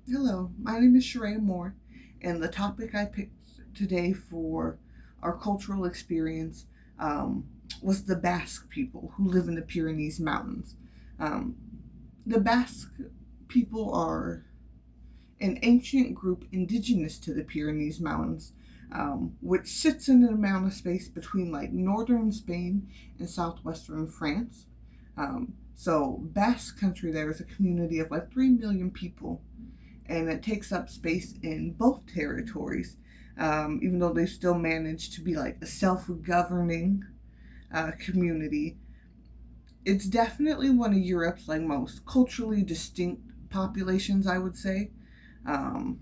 Hello, my name is Sheree Moore, and the topic I picked today for our cultural experience um, was the Basque people who live in the Pyrenees Mountains. Um, the Basque people are an ancient group indigenous to the Pyrenees Mountains, which sits in an amount of space between like northern Spain and southwestern France. So, Basque country there is a community of like 3 million people, and it takes up space in both territories, even though they still manage to be like a self governing community. It's definitely one of Europe's like most culturally distinct populations, I would say. Um,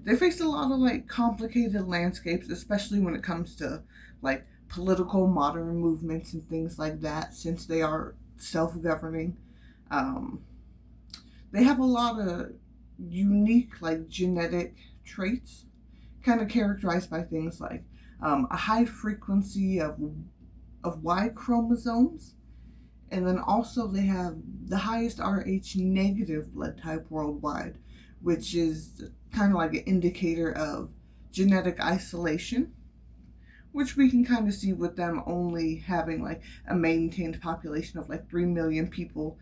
they face a lot of like complicated landscapes, especially when it comes to like political modern movements and things like that, since they are self governing. Um, they have a lot of unique like genetic traits, kind of characterized by things like a high frequency of Y chromosomes, and then also they have the highest Rh negative blood type worldwide, which is kind of like an indicator of genetic isolation, which we can kind of see with them only having like a maintained population of like 3 million people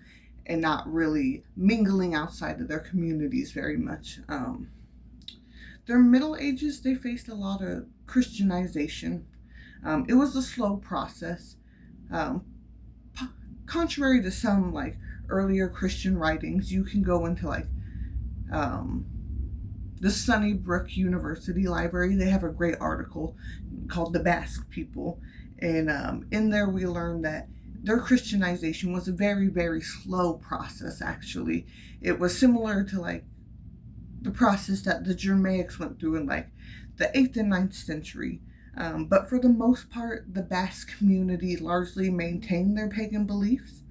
and not really mingling outside of their communities very much. Their Middle Ages, they faced a lot of Christianization. It was a slow process. Um, Contrary to some like earlier Christian writings, you can go into like um, the Sunnybrook University Library. They have a great article called "The Basque People," and in there we learned that their Christianization was a very, very slow process. Actually, it was similar to like the process that the Germanics went through in like the 8th and 9th century. But for the most part, the Basque community largely maintained their pagan beliefs,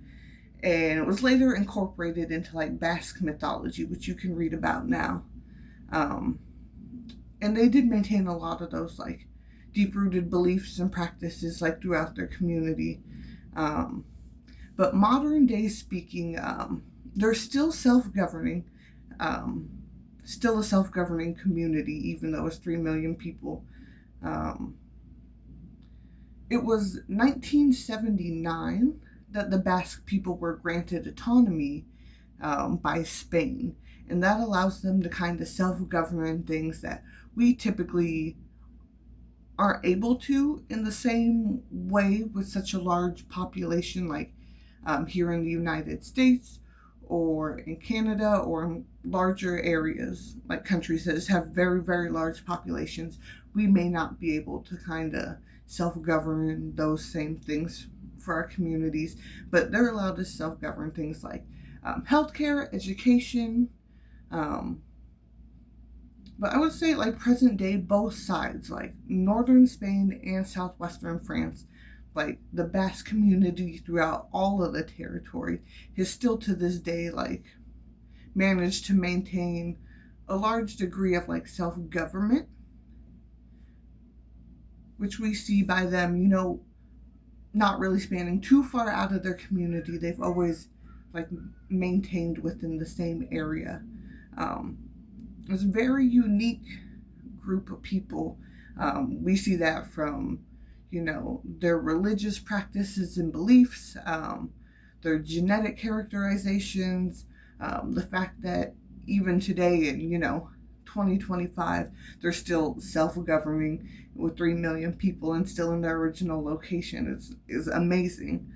and it was later incorporated into like Basque mythology, which you can read about now. Um, and they did maintain a lot of those like deep rooted beliefs and practices like throughout their community. Um, but modern day speaking, they're still self governing, um, still a self governing community, even though it's 3 million people. Um, it was 1979 that the Basque people were granted autonomy by Spain, and that allows them to kind of self govern in things that we typically aren't able to in the same way with such a large population like here in the United States or in Canada or in larger areas like countries that just have very, very large populations. We may not be able to kind of self govern those same things for our communities, but they're allowed to self govern things like healthcare, education, um, but I would say, like present day, both sides, like northern Spain and southwestern France, like the Basque community throughout all of the territory, has still to this day like managed to maintain a large degree of like self government, which we see by them, not really spanning too far out of their community. They've always like maintained within the same area. Um, it's a very unique group of people. We see that from, their religious practices and beliefs, their genetic characterizations, the fact that even today in, 2025, they're still self-governing with 3 million people and still in their original location is amazing.